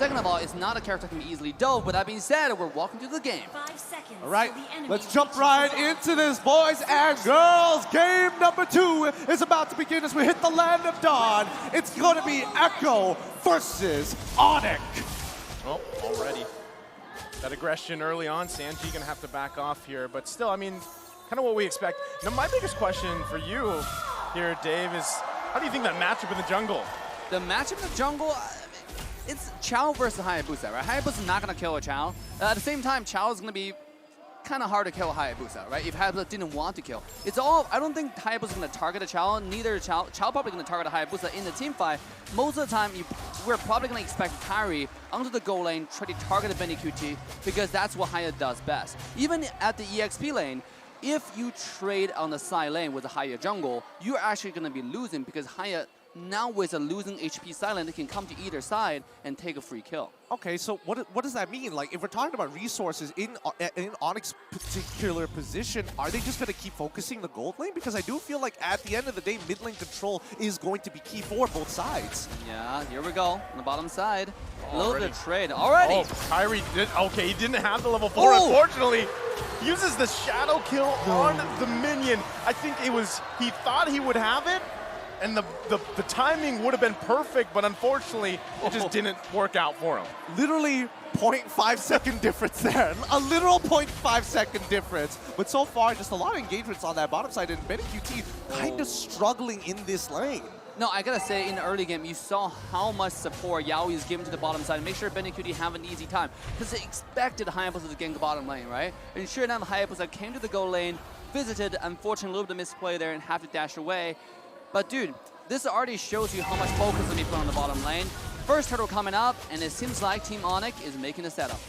Second of all, it's not a character that can be easily dove. With that being said, we're walking through the game. 5 seconds. All right, let's jump right into this, boys and girls. Game number 2 is about to begin as we hit the land of dawn. It's going to be Echo versus Onic. Oh, already. That aggression early on, Sanji gonna have to back off here, but still, I mean, kind of what we expect. Now, my biggest question for you here, Dave, is how do you think that matchup in the jungle? The matchup in the jungle, it's Chao versus Hayabusa, right? Hayabusa's not gonna kill a Chao. At the same time, Chao is gonna be kind of hard to kill Hayabusa, right? If Hayabusa didn't want to kill. It's all, I don't think Hayabusa's gonna target a Chao, neither Chao probably gonna target a Hayabusa in the team fight. Most of the time, we're probably gonna expect Kairi onto the goal lane, try to target a Benny QT, because that's what Haya does best. Even at the EXP lane, if you trade on the side lane with a Haya jungle, you're actually gonna be losing because Haya now with a losing HP side lane, they can come to either side and take a free kill. Okay, so what does that mean? Like, if we're talking about resources in Onic's particular position, are they just going to keep focusing the gold lane? Because I do feel like at the end of the day, mid lane control is going to be key for both sides. Yeah, here we go on the bottom side. A little bit of trade already. Oh, Kairi did, okay, he didn't have the level 4, unfortunately. Uses the shadow kill on the minion. I think it was, he thought he would have it, and the timing would have been perfect, but unfortunately, it just didn't work out for him. Literally 0.5 second difference there. A literal 0.5 second difference. But so far, just a lot of engagements on that bottom side, and Benny QT kind of struggling in this lane. No, I gotta say, in the early game, you saw how much support Yaoi is giving to the bottom side. Make sure Benny QT have an easy time. Because they expected Hayabusa to gank the bottom lane, right? And sure enough, Hayabusa came to the goal lane, visited, unfortunately, a little bit of misplay there and have to dash away. But dude, this already shows you how much focus will be put on the bottom lane. First turtle coming up, and it seems like Team Onic is making a setup.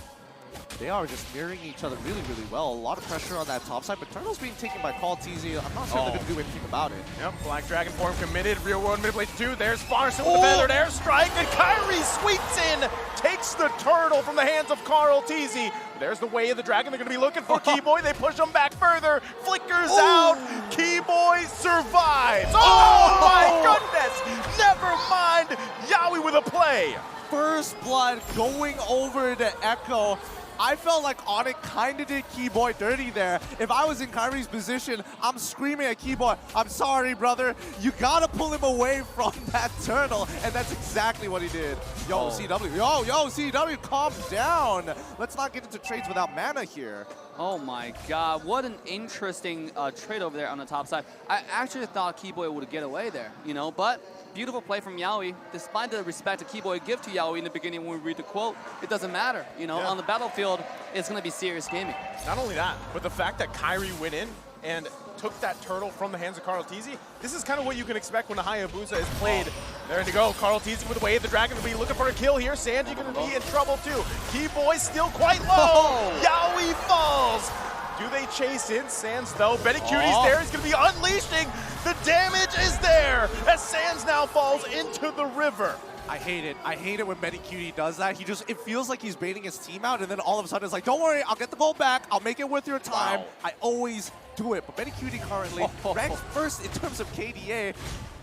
They are just mirroring each other really, really well. A lot of pressure on that top side, but Turtle's being taken by Call TZ. I'm not sure they're going to do anything about it. Yep, Black Dragon form committed. Real world manipulate 2. There's Farson with the feathered airstrike, and Kairi sweeps in, takes the turtle from the hands of Carl TZ. There's the way of the dragon. They're going to be looking for Keyboy. They push him back further. Flickers out. Keyboy survives. Oh my goodness! Never mind. Yaoi with a play. First blood going over to Echo. I felt like Onic kind of did Keyboy dirty there. If I was in Kairi's position, I'm screaming at Keyboy, I'm sorry, brother. You gotta pull him away from that turtle. And that's exactly what he did. Yo, CW. Yo, CW, calm down. Let's not get into trades without mana here. Oh my god, what an interesting trade over there on the top side. I actually thought Keyboy would get away there, you know, but beautiful play from Yaoi. Despite the respect that Keyboy give to Yaoi in the beginning when we read the quote, it doesn't matter. You know, on the battlefield, it's going to be serious gaming. Not only that, but the fact that Kairi went in and took that turtle from the hands of Carl TZ, this is kind of what you can expect when a Hayabusa is played. There you go, Carl TZ with the way of the dragon will be looking for a kill here. Sanji going to be in trouble too. Keyboy still quite low. Yaoi falls. Do they chase in Sans though? Benny QT's there. He's going to be unleashing. The damage is there as Sans now falls into the river. I hate it. I hate it when Benny QT does that. It feels like he's baiting his team out, and then all of a sudden it's like, don't worry, I'll get the gold back. I'll make it worth your time. Wow. I always do it. But Benny QT currently ranks first in terms of KDA.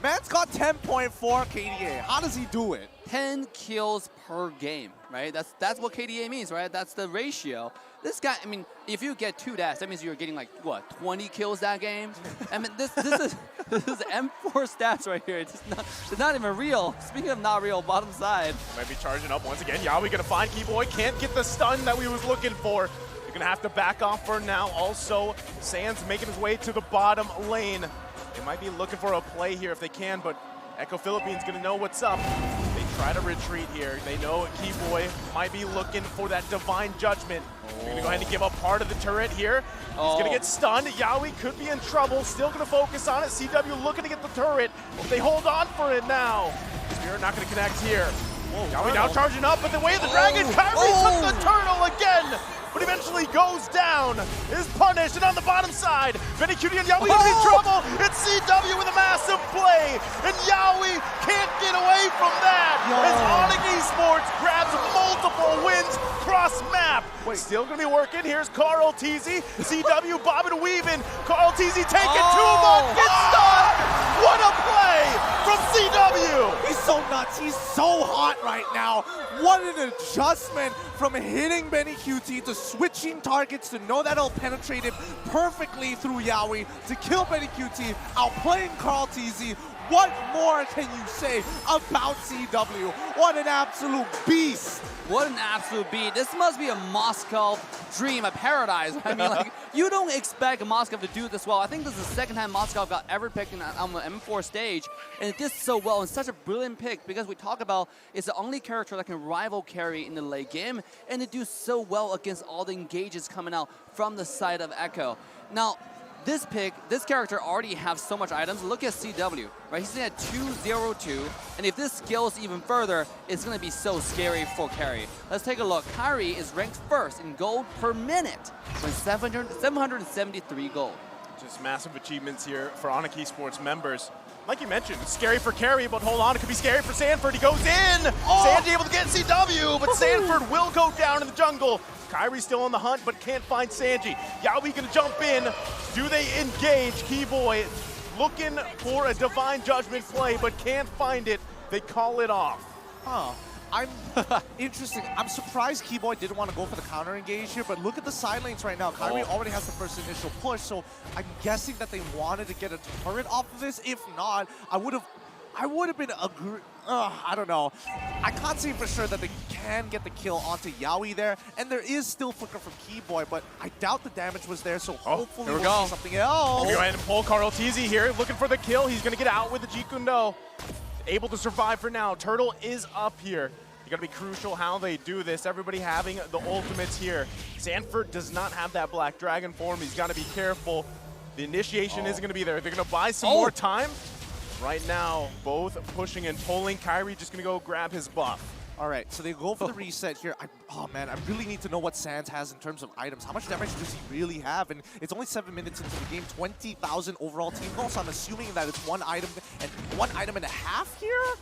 Man's got 10.4 KDA. How does he do it? 10 kills per game, right? That's what KDA means, right? That's the ratio. This guy, I mean, if you get 2 deaths, that means you're getting like, what, 20 kills that game? I mean, this is M4 stats right here. It's not even real. Speaking of not real, bottom side. Might be charging up once again. Yaoi gonna find Keyboy. Can't get the stun that we was looking for. You're gonna have to back off for now. Also, Sans making his way to the bottom lane. They might be looking for a play here if they can, but Echo Philippines gonna know what's up. They try to retreat here. They know Keyboy might be looking for that divine judgment. They're gonna go ahead and give up part of the turret here. He's gonna get stunned. Yaoi could be in trouble. Still gonna focus on it. CW looking to get the turret. They hold on for it now. Spirit not gonna connect here. Yaoi now charging up, but the way of the dragon, Kairi took the turtle again, but eventually goes down, is punished, and on the bottom side, Benny QT and Yaoi gonna be in trouble. It's CW with a massive play, and Yaoi can't get away from that, as Onic Esports grabs multiple wins cross map. Still gonna be working. Here's Carl TZ, CW bobbing and weaving. Carl TZ taking too long, gets stunned. What a play from CW! He's so nuts. He's so hot right now. What an adjustment from hitting Benny QT to switching targets to know that he'll penetrate him perfectly through Yawi to kill Benny QT, outplaying Carl TZ. What more can you say about CW? What an absolute beast. What an absolute beat. This must be a Moscow dream, a paradise. I mean, like, you don't expect Moscow to do this well. I think this is the second time Moscow got ever picked on the M4 stage, and it did so well, and such a brilliant pick, because we talk about it's the only character that can rival carry in the late game, and it do so well against all the engages coming out from the side of Echo. Now, this pick, this character already have so much items. Look at CW, right? He's at 202, and if this scales even further, it's gonna be so scary for carry. Let's take a look. Kyrie is ranked first in gold per minute with 773 gold. Just massive achievements here for Onic Esports members. Like you mentioned, it's scary for carry, but hold on, it could be scary for Sanford. He goes in! Sanji able to get CW, but Sanford will go down in the jungle. Kyrie's still on the hunt, but can't find Sanji. Yawi gonna jump in. Do they engage? Keyboy looking for a Divine Judgment play, but can't find it. They call it off. Huh. I'm interesting. I'm surprised Keyboy didn't want to go for the counter engage here, but look at the side lanes right now. Kyrie already has the first initial push, so I'm guessing that they wanted to get a turret off of this. If not, I would have been I don't know. I can't say for sure that they can get the kill onto Yawi there, and there is still flicker from Keyboy, but I doubt the damage was there, so hopefully we'll see something else. Go ahead and pull Carl TZ here, looking for the kill. He's gonna get out with the Jikundo. Able to survive for now. Turtle is up here. It's gonna be crucial how they do this. Everybody having the ultimates here. Sanford does not have that Black Dragon form. He's gotta be careful. The initiation isn't gonna be there. They're gonna buy some more time. Right now, both pushing and pulling. Kyrie just gonna go grab his buff. All right, so they go for the reset here. Oh man, I really need to know what Sands has in terms of items. How much damage does he really have? And it's only 7 minutes into the game, 20,000 overall team goals. So I'm assuming that it's one item and a half here?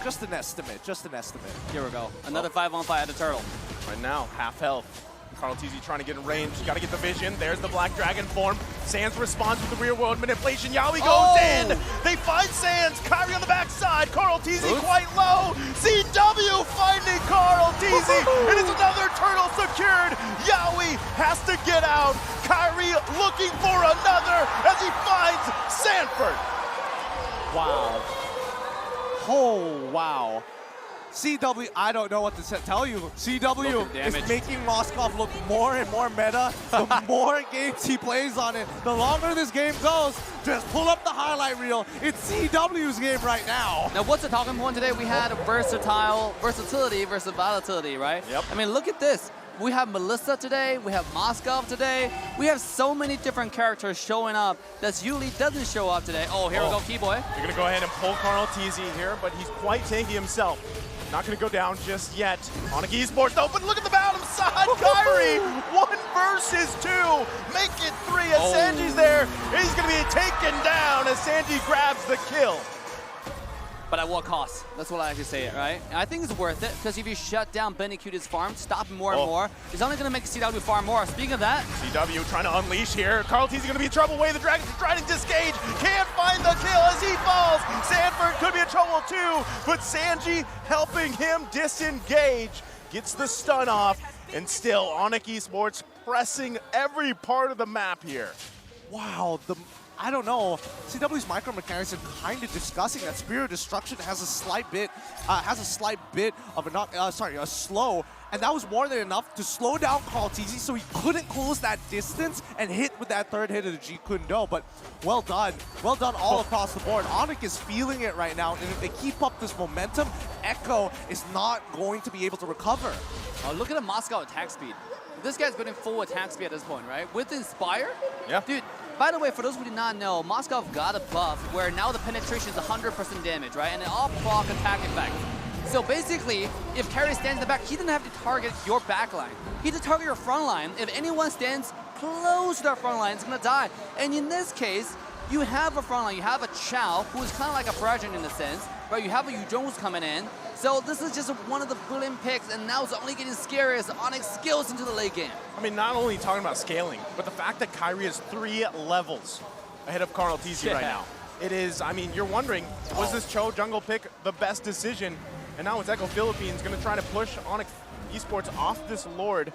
Just an estimate, just an estimate. Here we go. Another 5-on-5 at the Turtle. Right now, half health. Carl TZ trying to get in range. Got to get the vision. There's the Black Dragon form. Sands responds with the real world manipulation. Yawi goes in. They find Sands. Kyrie on the backside. Carl TZ quite low. CW finding Carl TZ. And it's another turtle secured. Yawi has to get out. Kyrie looking for another as he finds Sanford. Wow. Oh, wow. CW, I don't know what to tell you. CW is making Moskov look more and more meta. The more games he plays on it, the longer this game goes. Just pull up the highlight reel. It's CW's game right now. Now, what's the talking point today? We had versatility versus volatility, right? Yep. I mean, look at this. We have Melissa today, we have Moskov today. We have so many different characters showing up that usually doesn't show up today. Oh, here we go, Keyboy. They're gonna go ahead and pull Carl TZ here, but he's quite tanky himself. Not gonna go down just yet. Onic Esports though, but look at the bottom side, Kyrie! 1 versus 2, make it 3 as Sanji's there. He's gonna be taken down as Sanji grabs the kill. But at what cost? That's what I like to say it, right? And I think it's worth it, because if you shut down Benny Qt's farm, stop him more and more, it's only gonna make CW farm more. Speaking of that, CW trying to unleash here. Carl TZ gonna be in trouble. Way the Dragons are trying to disengage. Can't find the kill as he falls. Sanford could be in trouble too, but Sanji helping him disengage. Gets the stun off, and still Onic Esports pressing every part of the map here. Wow, I don't know. CW's micro mechanics are kind of disgusting. That Spear of Destruction has a slight bit of a slow, and that was more than enough to slow down Carl TZ, so he couldn't close that distance and hit with that third hit of the Jikundo. But well done all across the board. Onic is feeling it right now, and if they keep up this momentum, Echo is not going to be able to recover. look at the Moscow attack speed. This guy's going full attack speed at this point, right? With Inspire? Yeah. Dude, by the way, for those who did not know, Moscow got a buff where now the penetration is 100% damage, right? And an all proc attack effect. So basically, if carry stands in the back, he doesn't have to target your back line. He has to target your front line. If anyone stands close to their front line, it's going to die. And in this case, you have a front line. You have a Chow, who is kind of like a Fragen in a sense, right? You have a Yu Jones coming in. So this is just one of the brilliant picks, and now it's only getting scarier as Onic skills into the late game. I mean, not only talking about scaling, but the fact that Kyrie is 3 levels ahead of Carl TZ right now. it is, I mean, you're wondering, was this Cho jungle pick the best decision? And now it's Echo Philippines going to try to push Onic Esports off this Lord.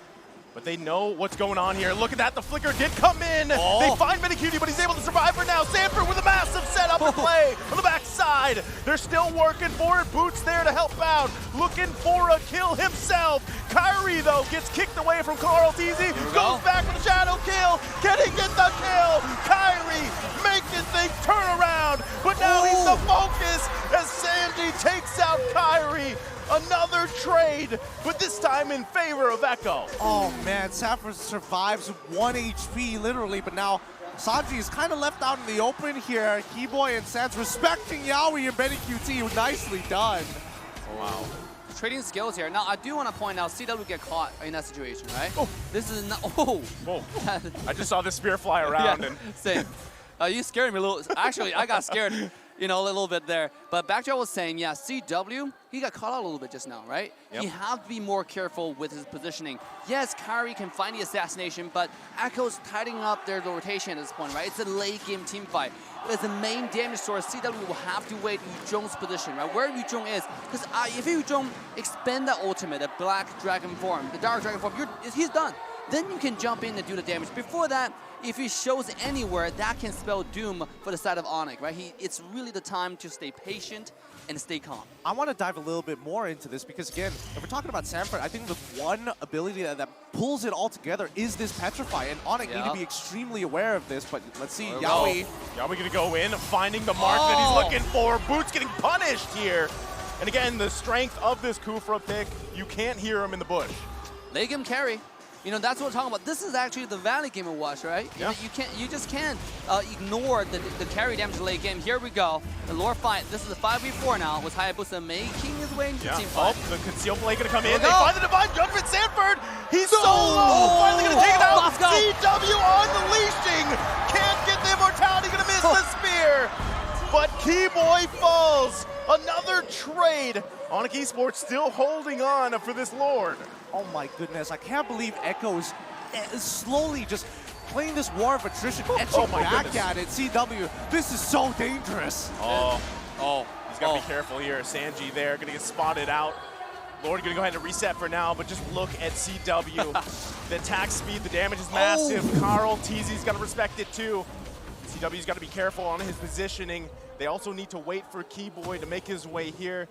But they know what's going on here. Look at that, the flicker did come in. They find Minicutie, but he's able to survive for now. Sanford with a massive setup and play on the backside. They're still working for it. Boots there to help out, looking for a kill himself. Kyrie, though, gets kicked away from Carl Teasy. Goes back for the shadow kill. Can he get the kill? Kyrie making things turn around, but now he's the focus as Sandy takes out Kyrie. Another trade, but this time in favor of Echo. Oh man, Sanford survives 1 HP literally, but now Sanji is kind of left out in the open here. Keyboy and Sans respecting Yaoi and Minicutie. Nicely done. Wow. Trading skills here. Now, I do want to point out, CW get caught in that situation, right? This is not, I just saw the spear fly around. Yeah, and same. You scared me a little. Actually, I got scared, you know, a little bit there. But Backdraw was saying, yeah, CW, he got caught out a little bit just now, right? Yep. You have to be more careful with his positioning. Yes, Kyrie can find the assassination, but Echo's tightening up their rotation at this point, right? It's a late game team fight. As the main damage source, CW will have to wait Yuzhong's position, right? Where Yuzhong is. Because if Yuzhong expend that ultimate, the Black Dragon form, the Dark Dragon form, he's done. Then you can jump in and do the damage. Before that, if he shows anywhere, that can spell doom for the side of Onic, right? It's really the time to stay patient and stay calm. I want to dive a little bit more into this because, again, if we're talking about Sanford, I think the one ability that pulls it all together is this Petrify, and Onic need to be extremely aware of this, but let's see, Yaoi. Yaoi going to go in, finding the mark that he's looking for. Boots getting punished here. And again, the strength of this Kufra pick, you can't hear him in the bush. Late game carry. You know, that's what we're talking about. This is actually the Valley game of Watch, right? Yeah. You just can't ignore the carry damage late game. Here we go. The lore fight. This is a 5v4 now with Hayabusa making his way into team fight. The concealed play gonna come in. They find the divine judgment. Sanford, he's so low. Finally gonna take it out. Let's go. CW unleashing. Can't get the immortality. Gonna miss the spear. But Keyboy falls. Another trade. Onic Esports still holding on for this Lord. Oh my goodness, I can't believe Echo is slowly just playing this war of attrition, etching back at it. CW, this is so dangerous. He's got to be careful here. Sanji there, gonna get spotted out. Lord gonna go ahead and reset for now, but just look at CW. The attack speed, the damage is massive. Carl Teasy's gotta respect it too. CW's gotta be careful on his positioning. They also need to wait for Keyboy to make his way here.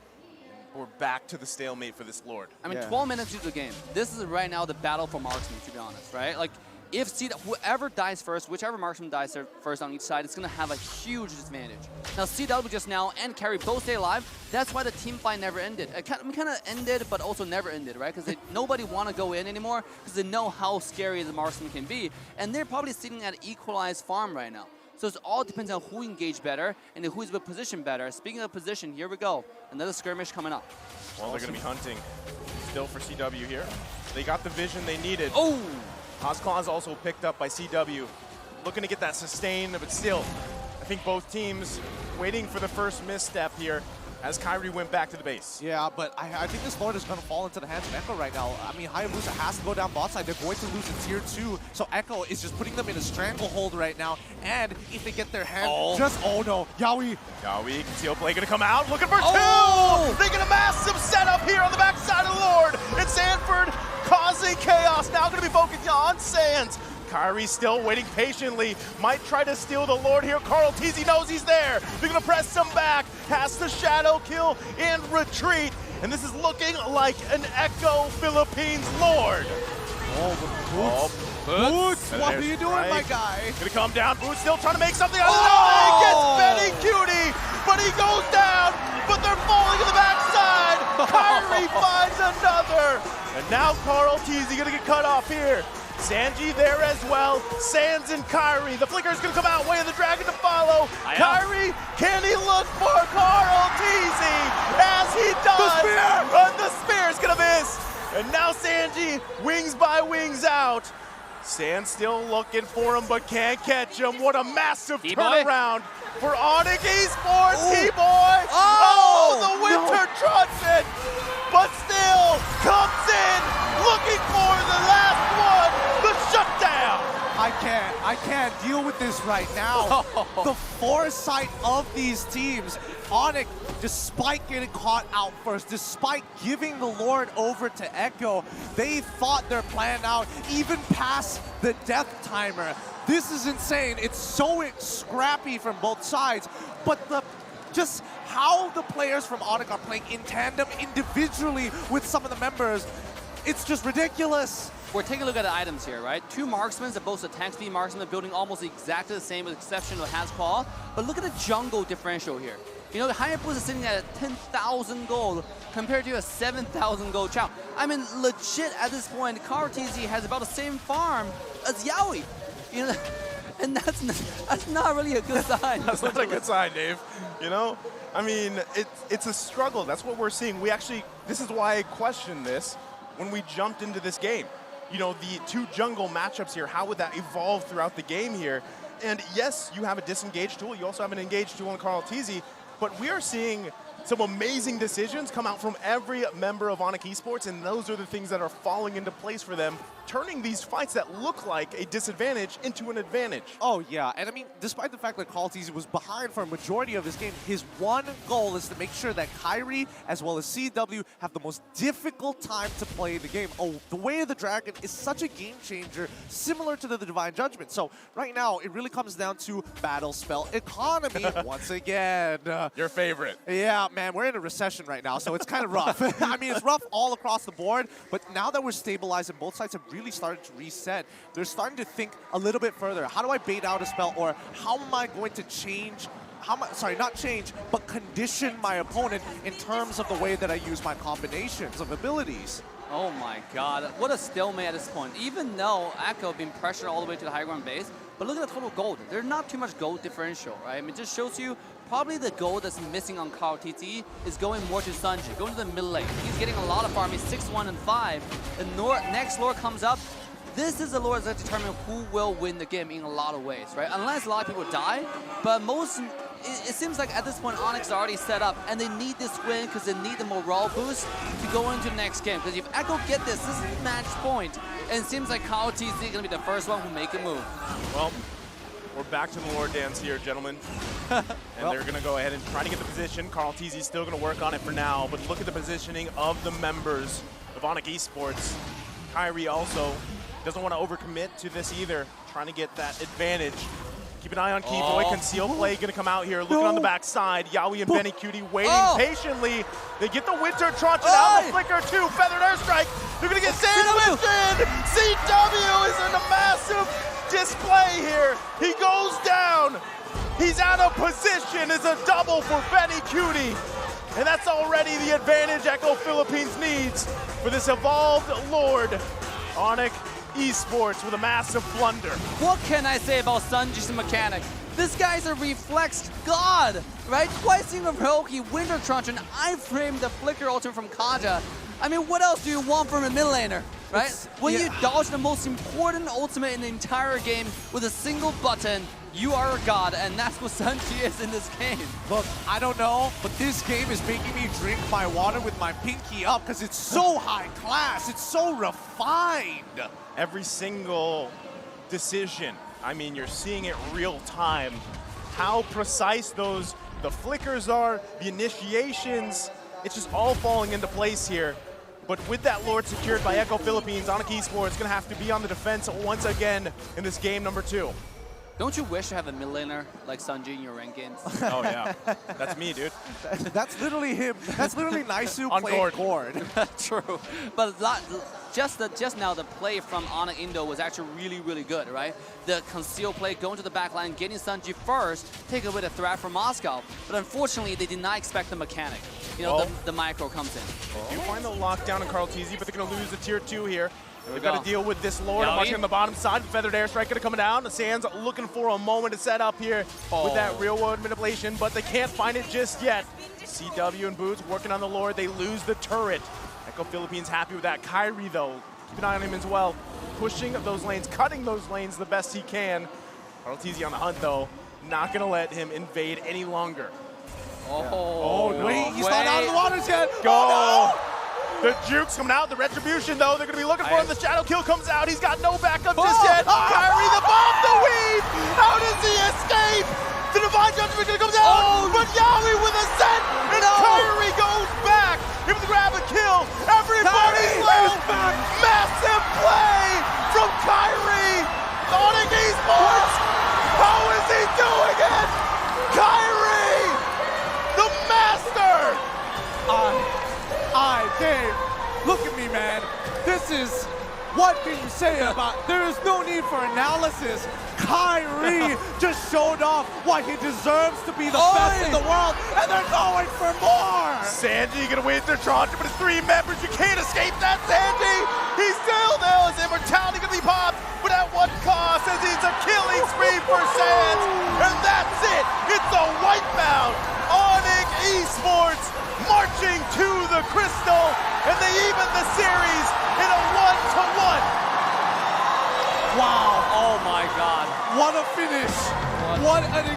We're back to the stalemate for this Lord. I mean, 12 minutes into the game. This is right now the battle for marksman, to be honest, right? Like, if whoever dies first, whichever marksman dies first on each side, it's going to have a huge advantage. Now, CW just now and Carry both stay alive. That's why the team fight never ended. It kind of ended, but also never ended, right? Because nobody want to go in anymore because they know how scary the marksman can be. And they're probably sitting at equalized farm right now. So it all depends on who engaged better and who's the position better. Speaking of position, here we go. Another skirmish coming up. Well, they're going to be hunting still for CW here. They got the vision they needed. Hosclaws also picked up by CW. Looking to get that sustain, but still, I think both teams waiting for the first misstep here as Kyrie went back to the base. Yeah, but I think this Lord is going to fall into the hands of Echo right now. I mean, Hayabusa has to go down bot side. They're going to lose in tier 2. So Echo is just putting them in a stranglehold right now. And if they get their hand, no, Yaoi. Yaoi, concealed play gonna come out, looking for two! They get a massive setup here on the backside of the Lord. And Sanford causing chaos, now gonna be focusing on Sands. Kyrie still waiting patiently, might try to steal the Lord here. Carl Teasy knows he's there. They're gonna press him back, has the shadow kill and retreat. And this is looking like an Echo Philippines Lord. Boots, what are you doing, my guy? Gonna come down, Boots still trying to make something out of it. He gets Minicutie, but he goes down, but they're falling to the backside. Kyrie finds another. And now Carl Teasy gonna get cut off here. Sanji there as well. Sands and Kyrie. The flicker's gonna come out, way of the dragon to follow. Kyrie, can he look for Carl Teasy? As he does. The spear's gonna miss. And now Sanji, wings by wings out. Sands still looking for him, but can't catch him. What a massive turnaround for Onic Esports. Keyboy. The winter trumpet. But still comes in, looking for the last one, the shutdown. I can't can't deal with this right now. The foresight of these teams. Onic, despite getting caught out first, despite giving the Lord over to Echo, they thought their plan out, even past the death timer. This is insane. It's so scrappy from both sides, but just how the players from Onic are playing in tandem individually with some of the members, it's just ridiculous. We're taking a look at the items here, right? Two marksmen that both attack speed marksmen, building almost exactly the same with the exception of Hasquall. But look at the jungle differential here. You know, the Hayabusa is sitting at 10,000 gold compared to a 7,000 gold Chow. I mean, legit at this point, KarTZ has about the same farm as Yaoi. You know, and that's not really a good sign. That's not a good sign, Dave. You know, I mean, it's a struggle. That's what we're seeing. This is why I questioned this when we jumped into this game. You know, the two jungle matchups here, how would that evolve throughout the game here? And yes, you have a disengaged tool. You also have an engaged tool in KarTZ, but we are seeing some amazing decisions come out from every member of Onic Esports, and those are the things that are falling into place for them, turning these fights that look like a disadvantage into an advantage. Oh yeah, and I mean, despite the fact that KarTZ was behind for a majority of this game, his one goal is to make sure that Kyrie as well as CW have the most difficult time to play the game. Oh, the Way of the Dragon is such a game changer, similar to the Divine Judgment. So right now, it really comes down to battle spell economy once again. Your favorite. Yeah, man, we're in a recession right now, so it's kind of rough. I mean, it's rough all across the board, but now that we're stabilized and both sides have really started to reset, they're starting to think a little bit further. How do I bait out a spell, or how am I going to change, not change, but condition my opponent in terms of the way that I use my combinations of abilities? Oh my god, what a stalemate at this point. Even though Echo being pressured all the way to the high ground base, but look at the total gold. There's not too much gold differential, right? I mean, it just shows you probably the gold that's missing on KarTZ is going more to Sanji, going to the middle lane. He's getting a lot of farm. He's 6-1 and 5. The next lore comes up. This is the lore that determines who will win the game in a lot of ways, right? Unless a lot of people die, but it seems like at this point Onyx is already set up, and they need this win because they need the morale boost to go into the next game. Because if Echo get this is match point, and it seems like KarTZ is going to be the first one who make a move. Well, we're back to the Lord dance here, gentlemen. And they're going to go ahead and try to get the position. KarTZ is still going to work on it for now, but look at the positioning of the members of Onic Esports. Kyrie also doesn't want to overcommit to this either, trying to get that advantage. Keep an eye on Keyboy. Conceal play going to come out here. Looking on the backside. Yaoi and Benny Cutie waiting patiently. They get the Winter Truncheon out. The Flicker 2. Feathered Airstrike. They're going to get sandwiched in. CW is in a massive display here. He goes down. He's out of position. It's a double for Benny Cutie. And that's already the advantage Echo Philippines needs for this evolved Lord. Onic Esports with a massive blunder. What can I say about Sanji's mechanic? This guy's a reflex god, right? Twice in a row, he Winter Truncheon, I-frame the Flicker ultimate from Kaja. I mean, what else do you want from a mid laner, right? When you dodge the most important ultimate in the entire game with a single button, you are a god, and that's what Sanji is in this game. Look, I don't know, but this game is making me drink my water with my pinky up because it's so high class, it's so refined. Every single decision, I mean, you're seeing it real time. How precise the flickers are, the initiations, it's just all falling into place here. But with that Lord secured by Echo Philippines, Onic Esports is going to have to be on the defense once again in this game number 2. Don't you wish to have a mid laner like Sanji in your ranked games? Oh yeah, that's me, dude. That's literally him. That's literally Naisu playing Gord. True, but just now the play from Onic Indo was actually really, really good, right? The conceal play, going to the back line, getting Sanji first, take away the threat from Moscow. But unfortunately, they did not expect the mechanic. You know, the micro comes in. You find the lockdown in KarTZ, but they're going to lose the tier 2 here. They've got to deal with this Lord. I'm watching on the bottom side. Feathered Airstrike going to come down. The Sands looking for a moment to set up here with that real world manipulation, but they can't find it just yet. CW and Boots working on the Lord. They lose the turret. Echo Philippines happy with that. Kyrie, though, keep an eye on him as well. Pushing those lanes, cutting those lanes the best he can. KarTZ on the hunt, though. Not going to let him invade any longer. Wait, he's not out of the waters yet. Go. Oh, no. The Juke's coming out. The Retribution, though, they're going to be looking for him. The Shadow Kill comes out. He's got no backup just yet. Kyrie, the bomb, the weave! How does he escape? The Divine Judgment gonna come down, but Yawi with a set, and Kyrie goes back. Able to grab a kill. Everybody's low. Massive play from Kyrie. Onic Esports. How is he doing it? Kyrie, the master. Dave, look at me, man. This is, what can you say about, there is no need for analysis. Kyrie just showed off why he deserves to be the best in the world, and they're going for more. Sanji gonna wait their Tron, but it's 3 members. You can't escape that, Sanji. He's still there. His immortality gonna be popped, but at what cost? As he's a killing spree for Sands, and that's it. It's a wipeout. Onic Esports marching to the crystal, and they even the series in a 1-1. Wow. Oh my God. What a finish. What an